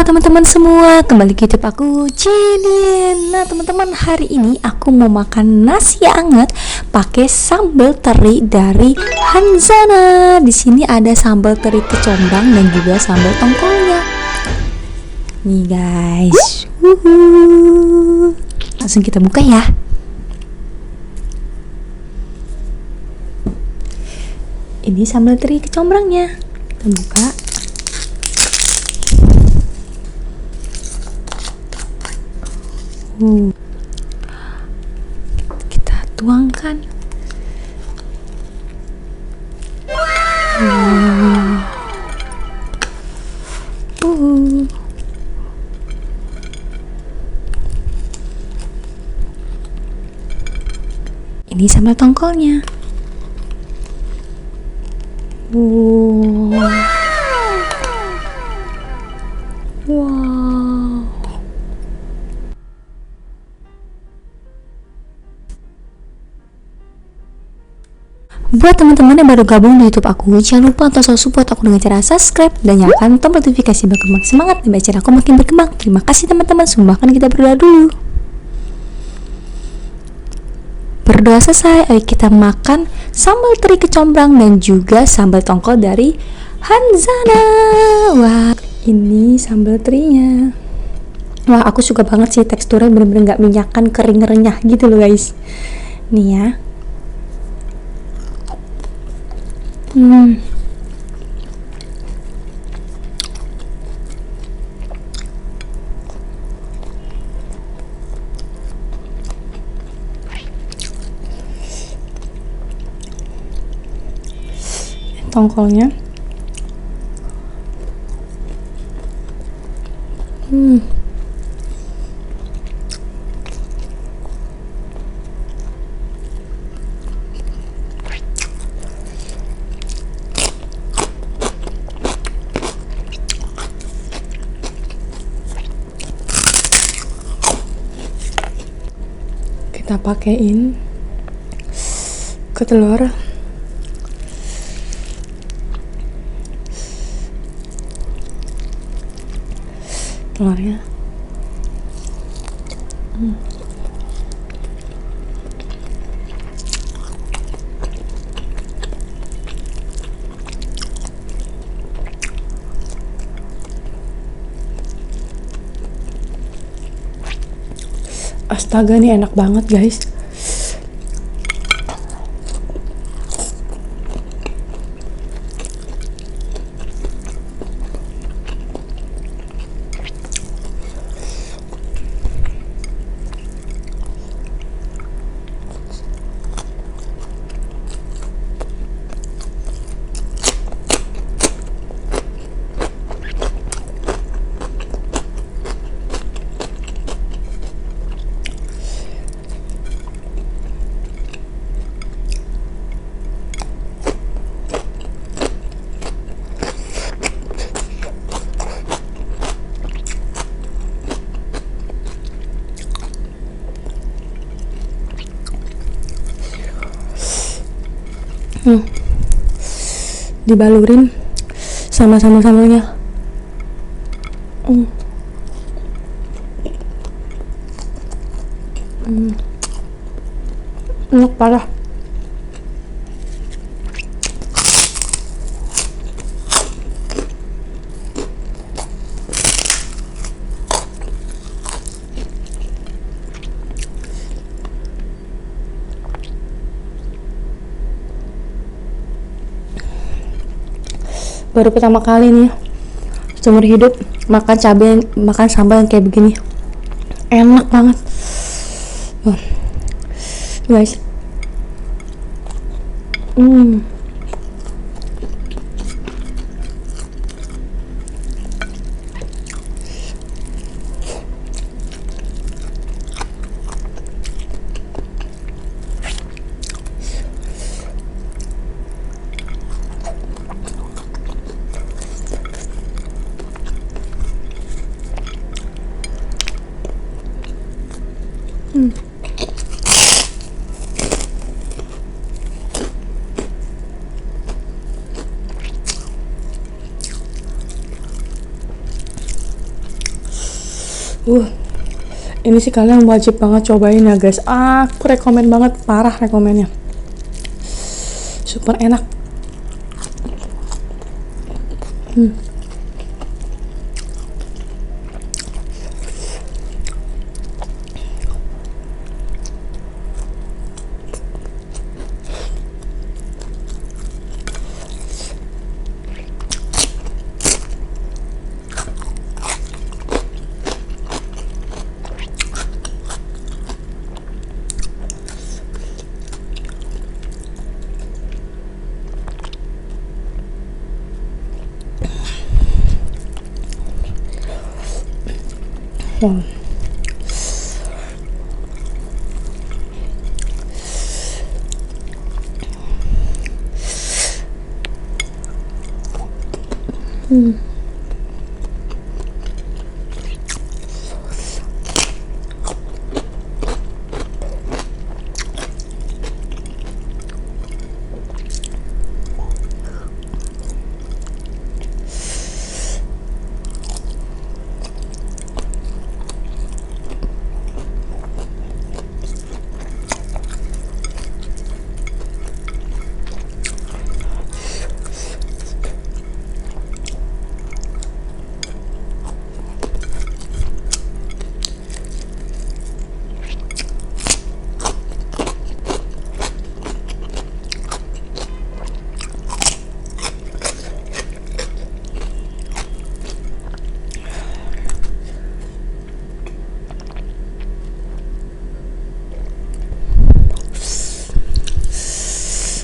Halo teman-teman semua, kembali ke YouTube aku, Jennyyen. Nah teman-teman, hari ini aku mau makan nasi anget pakai sambal teri dari Hanzaana. Di sini ada sambal teri kecombrang dan juga sambal tongkolnya. Nih guys, langsung kita buka ya. Ini sambal teri kecombrangnya. Kita buka. Kita tuangkan. Ini sambal tongkolnya. Wow. Buat teman-teman yang baru gabung di YouTube aku, jangan lupa untuk selalu support aku dengan cara subscribe dan nyalakan tombol notifikasi berkembang semangat dan biar aku makin berkembang. Terima kasih teman-teman, sumbahkan kita berdoa dulu. Berdoa selesai, ayo kita makan sambal teri kecombrang dan juga sambal tongkol dari Hanzaana. Wah, ini sambal terinya. Wah, aku suka banget sih teksturnya, bener-bener gak minyakan, kering renyah gitu loh guys. Nih ya. Tongkolnya. Kita pakein ke telur. Telurnya. Astaga, nih enak banget guys. Dibalurin sama sambal-sambalnya. Enak parah. Baru pertama kali nih seumur hidup makan cabai, makan sambal yang kayak begini, enak banget. Guys, Uh, ini sih kalian wajib banget cobain ya guys. Aku rekomen banget, parah rekomennya. Super enak. Wow.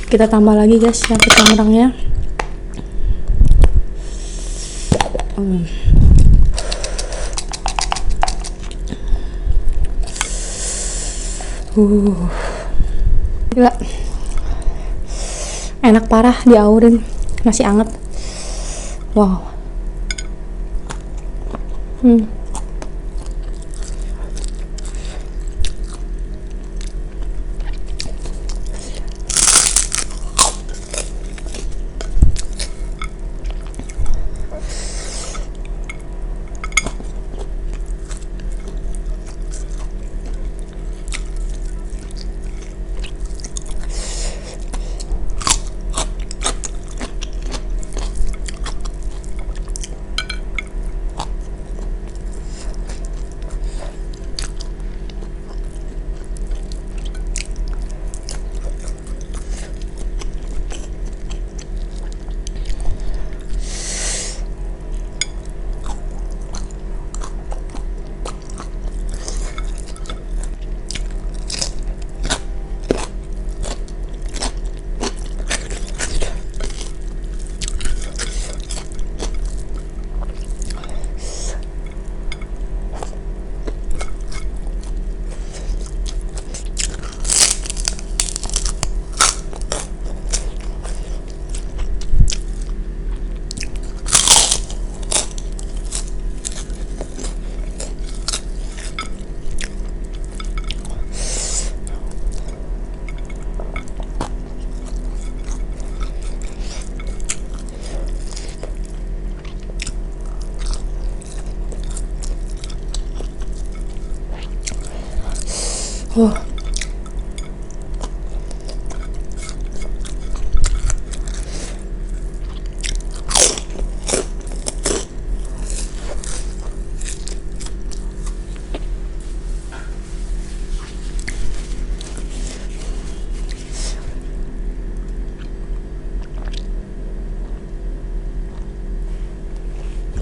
Kita tambah lagi guys yang kecombrangnya. Gila, enak parah, diaurin nasi anget. Wow.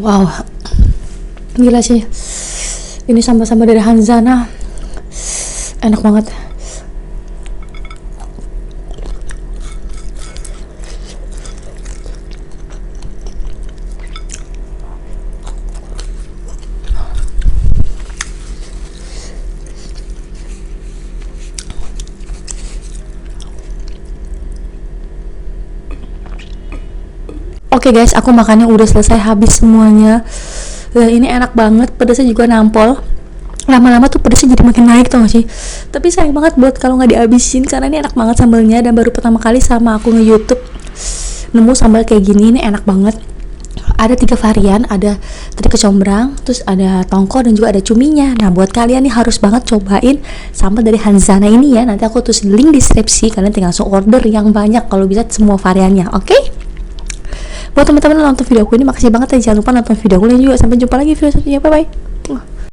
Wow, gila sih. Ini sambal-sambal dari Hanzaana, enak banget. Oke guys, aku makannya udah selesai, habis semuanya. Ini enak banget, pedasnya juga nampol. Lama-lama tuh pedasnya jadi makin naik, tau gak sih? Tapi sayang banget buat kalau nggak dihabisin, karena ini enak banget sambalnya. Dan baru pertama kali sama aku nge-youtube nemu sambal kayak gini, ini enak banget. ada 3 varian, ada teri kecombrang, terus ada tongkol dan juga ada cuminya. Nah buat kalian nih harus banget cobain sambal dari Hanzaana ini ya. Nanti aku tulis link deskripsi, kalian tinggal langsung order yang banyak kalau bisa semua variannya, oke? Buat teman-teman yang nonton video aku ini makasih banget ya, jangan lupa nonton video aku lain juga. Sampai jumpa lagi video selanjutnya, bye bye.